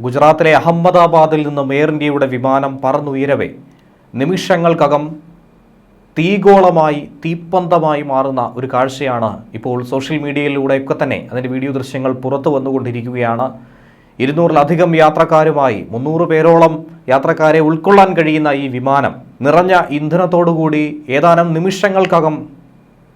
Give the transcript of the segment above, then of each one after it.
ഗുജറാത്തിലെ അഹമ്മദാബാദിൽ നിന്നും എയർ ഇന്ത്യയുടെ വിമാനം പറന്നുയരവേ നിമിഷങ്ങൾക്കകം തീഗോളമായി തീപ്പന്തമായി മാറുന്ന ഒരു കാഴ്ചയാണ് ഇപ്പോൾ സോഷ്യൽ മീഡിയയിലൂടെയൊക്കെ തന്നെ അതിൻ്റെ വീഡിയോ ദൃശ്യങ്ങൾ പുറത്തു വന്നുകൊണ്ടിരിക്കുകയാണ്. 200-ലധികം യാത്രക്കാരുമായി 300 പേരോളം യാത്രക്കാരെ ഉൾക്കൊള്ളാൻ കഴിയുന്ന ഈ വിമാനം നിറഞ്ഞ ഇന്ധനത്തോടുകൂടി ഏതാനും നിമിഷങ്ങൾക്കകം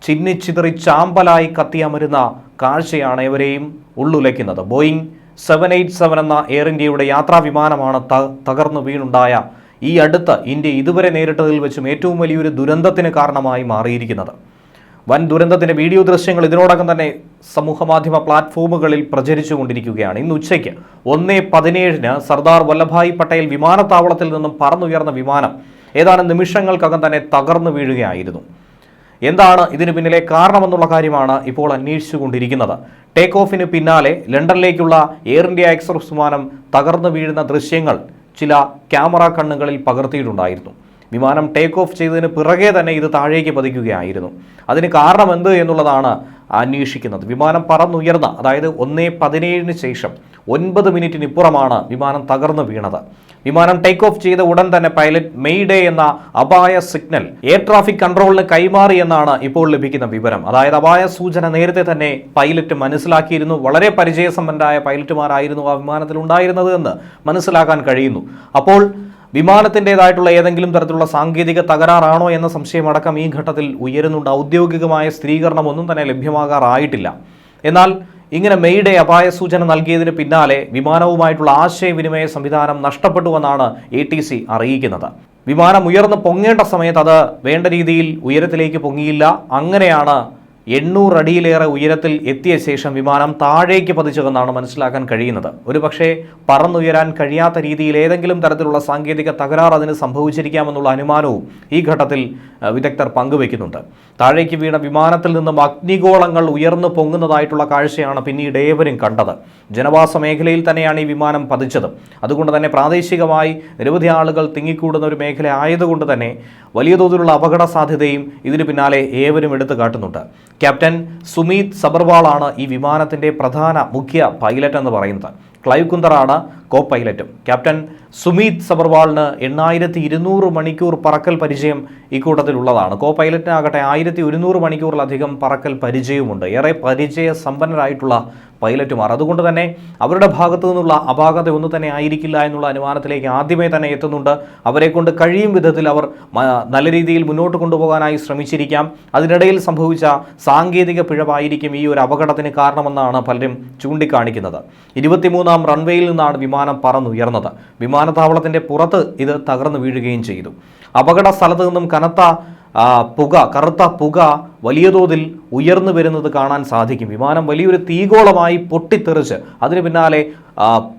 ചിന്നിച്ചിതറി ചാമ്പലായി കത്തിയമരുന്ന കാഴ്ചയാണ് ഇവരെയും ഉള്ളുലയ്ക്കുന്നത്. ബോയിങ് 787 എന്ന എയർ ഇന്ത്യയുടെ യാത്രാ വിമാനമാണ് തകർന്നു വീണുണ്ടായ ഈ അടുത്ത് ഇന്ത്യ ഇതുവരെ നേരിട്ടതിൽ വെച്ചും ഏറ്റവും വലിയൊരു ദുരന്തത്തിന് കാരണമായി മാറിയിരിക്കുന്നത്. വൻ ദുരന്തത്തിൻ്റെ വീഡിയോ ദൃശ്യങ്ങൾ ഇതിനോടകം തന്നെ സമൂഹമാധ്യമ പ്ലാറ്റ്ഫോമുകളിൽ പ്രചരിച്ചുകൊണ്ടിരിക്കുകയാണ്. ഇന്ന് ഉച്ചയ്ക്ക് 1:17 സർദാർ വല്ലഭായ് പട്ടേൽ വിമാനത്താവളത്തിൽ നിന്നും പറന്നുയർന്ന വിമാനം ഏതാനും നിമിഷങ്ങൾക്കകം തന്നെ തകർന്നു വീഴുകയായിരുന്നു. എന്താണ് ഇതിന് പിന്നിലെ കാരണമെന്നുള്ള കാര്യമാണ് ഇപ്പോൾ അന്വേഷിച്ചുകൊണ്ടിരിക്കുന്നത്. ടേക്ക് ഓഫിന് പിന്നാലെ ലണ്ടനിലേക്കുള്ള എയർ ഇന്ത്യ എക്സ്പ്രസ് വിമാനം തകർന്നു വീഴുന്ന ദൃശ്യങ്ങൾ ചില ക്യാമറ കണ്ണുകളിൽ പകർത്തിയിട്ടുണ്ടായിരുന്നു. വിമാനം ടേക്ക് ഓഫ് ചെയ്തതിന് പിറകെ തന്നെ ഇത് താഴേക്ക് പതിക്കുകയായിരുന്നു. അതിന് കാരണം എന്ത് എന്നുള്ളതാണ് അന്വേഷിക്കുന്നത്. വിമാനം പറന്നുയർന്ന അതായത് 1:17 ശേഷം 9 മിനിറ്റിനിപ്പുറമാണ് വിമാനം തകർന്നു വീണത്. വിമാനം ടേക്ക് ഓഫ് ചെയ്ത ഉടൻ തന്നെ പൈലറ്റ് മെയ്ഡേ എന്ന അപായ സിഗ്നൽ എയർ ട്രാഫിക് കൺട്രോളിന് കൈമാറി എന്നാണ് ഇപ്പോൾ ലഭിക്കുന്ന വിവരം. അതായത് അപായ സൂചന നേരത്തെ തന്നെ പൈലറ്റ് മനസ്സിലാക്കിയിരുന്നു. വളരെ പരിചയസമ്പന്നരായ പൈലറ്റുമാരായിരുന്നു ആ വിമാനത്തിൽ ഉണ്ടായിരുന്നത് എന്ന് മനസ്സിലാക്കാൻ കഴിയുന്നു. അപ്പോൾ വിമാനത്തിൻ്റെതായിട്ടുള്ള ഏതെങ്കിലും തരത്തിലുള്ള സാങ്കേതിക തകരാറാണോ എന്ന സംശയമടക്കം ഈ ഘട്ടത്തിൽ ഉയരുന്നുണ്ട്. ഔദ്യോഗികമായ സ്ഥിരീകരണം ഒന്നും തന്നെ ലഭ്യമാകാറായിട്ടില്ല. എന്നാൽ ഇങ്ങനെ മെയ്ഡേ അപായ സൂചന നൽകിയതിന് പിന്നാലെ വിമാനവുമായിട്ടുള്ള ആശയവിനിമയ സംവിധാനം നഷ്ടപ്പെട്ടുവെന്നാണ് ATC അറിയിക്കുന്നത്. വിമാനം ഉയർന്ന് പൊങ്ങേണ്ട സമയത്ത് അത് വേണ്ട രീതിയിൽ ഉയരത്തിലേക്ക് പൊങ്ങിയില്ല. അങ്ങനെയാണ് 800 അടിയിലേറെ ഉയരത്തിൽ എത്തിയ ശേഷം വിമാനം താഴേക്ക് പതിച്ചതെന്നാണ് മനസ്സിലാക്കാൻ കഴിയുന്നത്. ഒരു പക്ഷേ പറന്നുയരാൻ കഴിയാത്ത രീതിയിൽ ഏതെങ്കിലും തരത്തിലുള്ള സാങ്കേതിക തകരാർ അതിന് സംഭവിച്ചിരിക്കാമെന്നുള്ള അനുമാനവും ഈ ഘട്ടത്തിൽ വിദഗ്ധർ പങ്കുവെക്കുന്നുണ്ട്. താഴേക്ക് വീണ വിമാനത്തിൽ നിന്നും അഗ്നിഗോളങ്ങൾ ഉയർന്നു പൊങ്ങുന്നതായിട്ടുള്ള കാഴ്ചയാണ് പിന്നീട് ഏവരും കണ്ടത്. ജനവാസ മേഖലയിൽ തന്നെയാണ് ഈ വിമാനം പതിച്ചത്. അതുകൊണ്ട് തന്നെ പ്രാദേശികമായി നിരവധി ആളുകൾ തിങ്ങിക്കൂടുന്ന ഒരു മേഖല ആയതുകൊണ്ട് തന്നെ വലിയ തോതിലുള്ള അപകട സാധ്യതയും ഇതിന് പിന്നാലെ ഏവരും എടുത്തു കാട്ടുന്നുണ്ട്. ക്യാപ്റ്റൻ സുമീത് സബർവാളാണ് ഈ വിമാനത്തിൻ്റെ മുഖ്യ പൈലറ്റ് എന്ന് പറയുന്നത്. ക്ലൈവ് കുന്ദറാണ് കോ പൈലറ്റും. ക്യാപ്റ്റൻ സുമീത് സബർവാളിന് 8200 മണിക്കൂർ പറക്കൽ പരിചയം ഇക്കൂട്ടത്തിലുള്ളതാണ്. കോ പൈലറ്റിനാകട്ടെ 1100 മണിക്കൂറിലധികം പറക്കൽ പരിചയവുമുണ്ട്. ഏറെ പരിചയ സമ്പന്നരായിട്ടുള്ള പൈലറ്റുമാർ. അതുകൊണ്ട് തന്നെ അവരുടെ ഭാഗത്തു നിന്നുള്ള അപാകത ഒന്നും തന്നെ ആയിരിക്കില്ല എന്നുള്ള അനുമാനത്തിലേക്ക് ആദ്യമേ തന്നെ എത്തുന്നുണ്ട്. അവരെ കൊണ്ട് കഴിയും വിധത്തിൽ അവർ നല്ല രീതിയിൽ മുന്നോട്ട് കൊണ്ടുപോകാനായി ശ്രമിച്ചിരിക്കാം. അതിനിടയിൽ സംഭവിച്ച സാങ്കേതിക പിഴവായിരിക്കും ഈ ഒരു അപകടത്തിന് കാരണമെന്നാണ് പലരും ചൂണ്ടിക്കാണിക്കുന്നത്. 23-ാം റൺവേയിൽ നിന്നാണ് വിമാനം പറന്നുയർന്നത്. വിമാനത്താവളത്തിൻ്റെ പുറത്ത് ഇത് തകർന്നു വീഴുകയും ചെയ്തു. അപകട സ്ഥലത്ത് നിന്നും കറുത്ത പുക വലിയ തോതിൽ ഉയർന്നു വരുന്നത് കാണാൻ സാധിക്കും. വിമാനം വലിയൊരു തീഗോളമായി പൊട്ടിത്തെറിച്ച് അതിന് പിന്നാലെ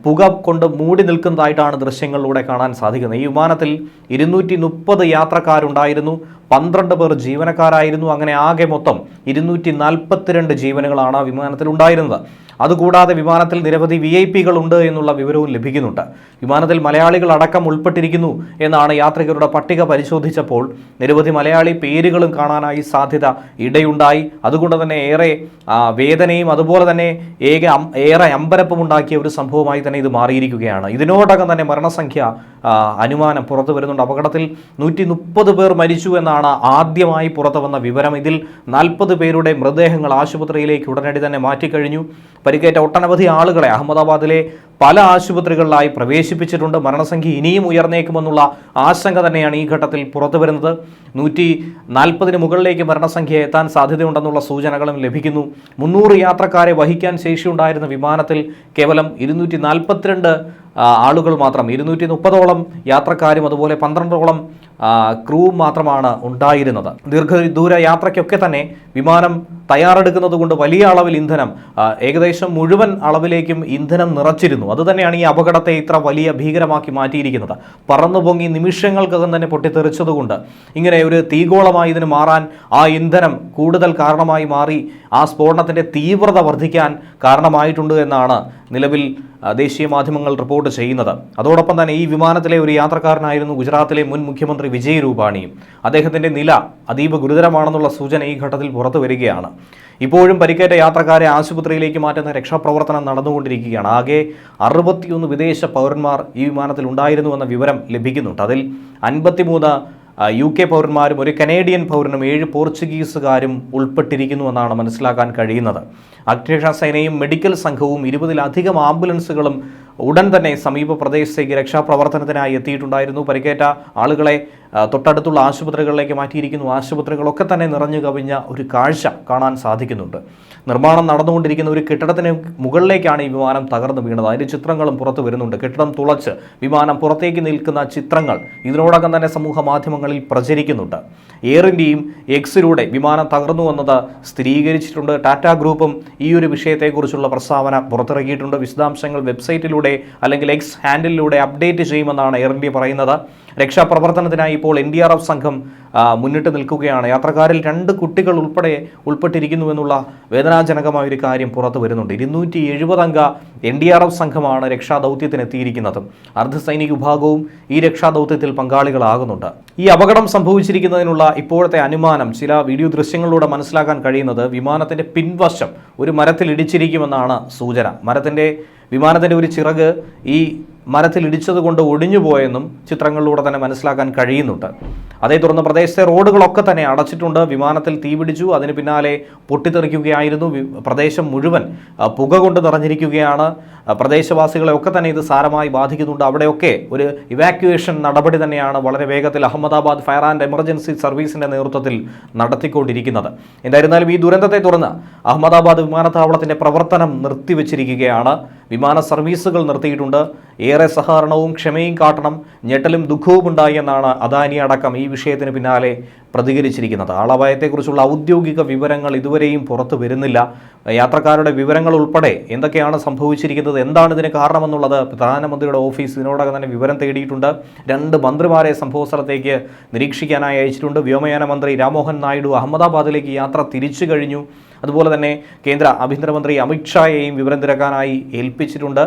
പുക കൊണ്ട് മൂടി നിൽക്കുന്നതായിട്ടാണ് ദൃശ്യങ്ങളിലൂടെ കാണാൻ സാധിക്കുന്നത്. ഈ വിമാനത്തിൽ 230 യാത്രക്കാരുണ്ടായിരുന്നു. 12 പേർ ജീവനക്കാരായിരുന്നു. അങ്ങനെ ആകെ മൊത്തം 242 ജീവനുകളാണ് വിമാനത്തിൽ ഉണ്ടായിരുന്നത്. അതുകൂടാതെ വിമാനത്തിൽ നിരവധി VIP-കൾ ഉണ്ട് എന്നുള്ള വിവരവും ലഭിക്കുന്നുണ്ട്. വിമാനത്തിൽ മലയാളികൾ അടക്കം ഉൾപ്പെട്ടിരിക്കുന്നു എന്നാണ് യാത്രികരുടെ പട്ടിക പരിശോധിച്ചപ്പോൾ നിരവധി മലയാളി പേരുകളും കാണാനായി സാധ്യത ഇടയുണ്ടായി. അതുകൊണ്ട് തന്നെ ഏറെ വേദനയും അതുപോലെ തന്നെ ഏറെ അമ്പരപ്പും ഉണ്ടാക്കിയ ഒരു സംഭവമായി തന്നെ ഇത് മാറിയിരിക്കുകയാണ്. ഇതിനോടകം തന്നെ മരണസംഖ്യ അനുമാനം പുറത്തു വരുന്നുണ്ട്. അപകടത്തിൽ 130 പേർ മരിച്ചു എന്നാണ് ആദ്യമായി പുറത്തു വന്ന വിവരം. ഇതിൽ 40 പേരുടെ മൃതദേഹങ്ങൾ ആശുപത്രിയിലേക്ക് ഉടനടി തന്നെ മാറ്റിക്കഴിഞ്ഞു. പരിക്കേറ്റ ഒട്ടനവധി ആളുകളെ അഹമ്മദാബാദിലെ പല ആശുപത്രികളിലായി പ്രവേശിപ്പിച്ചിട്ടുണ്ട്. മരണസംഖ്യ ഇനിയും ഉയർന്നേക്കുമെന്നുള്ള ആശങ്ക തന്നെയാണ് ഈ ഘട്ടത്തിൽ പുറത്തു വരുന്നത്. 140-ന് മുകളിലേക്ക് മരണസംഖ്യ എത്താൻ സാധ്യതയുണ്ടെന്നുള്ള സൂചനകളും ലഭിക്കുന്നു. 300 യാത്രക്കാരെ വഹിക്കാൻ ശേഷിയുണ്ടായിരുന്ന വിമാനത്തിൽ കേവലം 242 ആളുകൾ മാത്രം, 230ഓളം യാത്രക്കാരും അതുപോലെ 12ഓളം ക്രൂവും മാത്രമാണ് ഉണ്ടായിരുന്നത്. ദീർഘദൂര യാത്രയ്ക്കൊക്കെ തന്നെ വിമാനം തയ്യാറെടുക്കുന്നത് കൊണ്ട് വലിയ അളവിൽ ഇന്ധനം, ഏകദേശം മുഴുവൻ അളവിലേക്കും ഇന്ധനം നിറച്ചിരുന്നു. അതുതന്നെയാണ് ഈ അപകടത്തെ ഇത്ര വലിയ ഭീകരമാക്കി മാറ്റിയിരിക്കുന്നത്. പറന്നു പൊങ്ങി നിമിഷങ്ങൾക്കകം തന്നെ പൊട്ടിത്തെറിച്ചതുകൊണ്ട് ഇങ്ങനെ ഒരു തീഗോളമായി ഇതിന് മാറാൻ ആ ഇന്ധനം കൂടുതൽ കാരണമായി മാറി ആ സ്ഫോടനത്തിൻ്റെ തീവ്രത വർദ്ധിക്കാൻ കാരണമായിട്ടുണ്ട് എന്നാണ് നിലവിൽ ദേശീയ മാധ്യമങ്ങൾ റിപ്പോർട്ട് ചെയ്യുന്നത്. അതോടൊപ്പം തന്നെ ഈ വിമാനത്തിലെ ഒരു യാത്രക്കാരനായിരുന്നു ഗുജറാത്തിലെ മുൻ മുഖ്യമന്ത്രി വിജയ് രൂപാണിയും. അദ്ദേഹത്തിൻ്റെ നില അതീവ ഗുരുതരമാണെന്നുള്ള സൂചന ഈ ഘട്ടത്തിൽ പുറത്തു വരികയാണ്. ഇപ്പോഴും പരിക്കേറ്റ യാത്രക്കാരെ ആശുപത്രിയിലേക്ക് മാറ്റുന്ന രക്ഷാപ്രവർത്തനം നടന്നുകൊണ്ടിരിക്കുകയാണ്. ആകെ 61 വിദേശ പൗരന്മാർ ഈ വിമാനത്തിൽ ഉണ്ടായിരുന്നുവെന്ന വിവരം ലഭിക്കുന്നുണ്ട്. അതിൽ 53 UK പൗരന്മാരും ഒരു കനേഡിയൻ പൗരനും 7 പോർച്ചുഗീസുകാരും ഉൾപ്പെട്ടിരിക്കുന്നുവെന്നാണ് മനസ്സിലാക്കാൻ കഴിയുന്നത്. അഗ്നിരക്ഷാസേനയും മെഡിക്കൽ സംഘവും 20-ലധികം ആംബുലൻസുകളും ഉടൻ തന്നെ സമീപ പ്രദേശത്തേക്ക് രക്ഷാപ്രവർത്തനത്തിനായി എത്തിയിട്ടുണ്ടായിരുന്നു. പരിക്കേറ്റ ആളുകളെ തൊട്ടടുത്തുള്ള ആശുപത്രികളിലേക്ക് മാറ്റിയിരിക്കുന്നു. ആശുപത്രികളൊക്കെ തന്നെ നിറഞ്ഞു കവിഞ്ഞ ഒരു കാഴ്ച കാണാൻ സാധിക്കുന്നുണ്ട്. നിർമ്മാണം നടന്നുകൊണ്ടിരിക്കുന്ന ഒരു കെട്ടിടത്തിന് മുകളിലേക്കാണ് ഈ വിമാനം തകർന്നു വീണത്. അതിൻ്റെ ചിത്രങ്ങളും പുറത്തു വരുന്നുണ്ട്. കെട്ടിടം തുളച്ച് വിമാനം പുറത്തേക്ക് നിൽക്കുന്ന ചിത്രങ്ങൾ ഇതിനോടകം തന്നെ സമൂഹ മാധ്യമങ്ങളിൽ പ്രചരിക്കുന്നുണ്ട്. എയർ ഇന്ത്യയും എക്സിലൂടെ വിമാനം തകർന്നു വന്നത് സ്ഥിരീകരിച്ചിട്ടുണ്ട്. ടാറ്റ ഗ്രൂപ്പും ഈ ഒരു വിഷയത്തെക്കുറിച്ചുള്ള പ്രസ്താവന പുറത്തിറക്കിയിട്ടുണ്ട്. വിശദാംശങ്ങൾ വെബ്സൈറ്റിലൂടെ അല്ലെങ്കിൽ എക്സ് ഹാൻഡിലൂടെ അപ്ഡേറ്റ് ചെയ്യുമെന്നാണ് എയർ ഇന്ത്യ പറയുന്നത്. രക്ഷാപ്രവർത്തനത്തിനായി ഇപ്പോൾ NDRF സംഘം മുന്നിട്ട് നിൽക്കുകയാണ്. യാത്രക്കാരിൽ 2 കുട്ടികൾ ഉൾപ്പെട്ടിരിക്കുന്നുവെന്നുള്ള വേദനാജനകമായ ഒരു കാര്യം പുറത്തു വരുന്നുണ്ട്. 270 അംഗ NDRF സംഘമാണ് രക്ഷാദൗത്യത്തിനെത്തിയിരിക്കുന്നത്. അർദ്ധസൈനിക വിഭാഗവും ഈ രക്ഷാദൗത്യത്തിൽ പങ്കാളികളാകുന്നുണ്ട്. ഈ അപകടം സംഭവിച്ചിരിക്കുന്നതിനുള്ള ഇപ്പോഴത്തെ അനുമാനം ചില വീഡിയോ ദൃശ്യങ്ങളിലൂടെ മനസ്സിലാക്കാൻ കഴിയുന്നത് വിമാനത്തിൻ്റെ പിൻവശം ഒരു മരത്തിൽ ഇടിച്ചിരിക്കുമെന്നാണ് സൂചന. വിമാനത്തിൻ്റെ ഒരു ചിറക് ഈ മരത്തിൽ ഇടിച്ചതുകൊണ്ട് ഒടിഞ്ഞുപോയെന്നും ചിത്രങ്ങളിലൂടെ തന്നെ മനസ്സിലാക്കാൻ കഴിയുന്നുണ്ട്. അതേ തുടർന്ന് പ്രദേശത്തെ റോഡുകളൊക്കെ തന്നെ അടച്ചിട്ടുണ്ട്. വിമാനത്തിൽ തീപിടിച്ചു, അതിന് പിന്നാലെ പൊട്ടിത്തെറിക്കുകയായിരുന്നു. പ്രദേശം മുഴുവൻ പുക കൊണ്ട് നിറഞ്ഞിരിക്കുകയാണ്. പ്രദേശവാസികളെ ഒക്കെ തന്നെ ഇത് സാരമായി ബാധിക്കുന്നുണ്ട്. അവിടെയൊക്കെ ഒരു ഇവാക്യുവേഷൻ നടപടി തന്നെയാണ് വളരെ വേഗത്തിൽ അഹമ്മദാബാദ് ഫയർ ആൻഡ് എമർജൻസി സർവീസിൻ്റെ നേതൃത്വത്തിൽ നടത്തിക്കൊണ്ടിരിക്കുന്നത്. എന്തായിരുന്നാലും ഈ ദുരന്തത്തെ തുടർന്ന് അഹമ്മദാബാദ് വിമാനത്താവളത്തിൻ്റെ പ്രവർത്തനം നിർത്തിവെച്ചിരിക്കുകയാണ്. വിമാന സർവീസുകൾ നിർത്തിയിട്ടുണ്ട്. ഏറെ സഹകരണവും ക്ഷമയും കാട്ടണം, ഞെട്ടലും ദുഃഖവും ഉണ്ടായി എന്നാണ് അദാനി അടക്കം ഈ വിഷയത്തിന് പിന്നാലെ പ്രതികരിച്ചിരിക്കുന്നത്. ആളപായത്തെക്കുറിച്ചുള്ള ഔദ്യോഗിക വിവരങ്ങൾ ഇതുവരെയും പുറത്തു വരുന്നില്ല. യാത്രക്കാരുടെ വിവരങ്ങൾ ഉൾപ്പെടെ എന്തൊക്കെയാണ് സംഭവിച്ചിരിക്കുന്നത്, എന്താണ് ഇതിന് കാരണമെന്നുള്ളത് പ്രധാനമന്ത്രിയുടെ ഓഫീസ് ഇതിനോടകം തന്നെ വിവരം തേടിയിട്ടുണ്ട്. 2 മന്ത്രിമാരെ സംഭവസ്ഥലത്തേക്ക് നിരീക്ഷിക്കാനായി അയച്ചിട്ടുണ്ട്. വ്യോമയാന മന്ത്രി രാംമോഹൻ നായിഡു അഹമ്മദാബാദിലേക്ക് യാത്ര തിരിച്ചു കഴിഞ്ഞു. അതുപോലെ തന്നെ കേന്ദ്ര ആഭ്യന്തരമന്ത്രി അമിത്ഷായെയും വിവരം തിരക്കാനായി ഏൽപ്പിച്ചിട്ടുണ്ട്.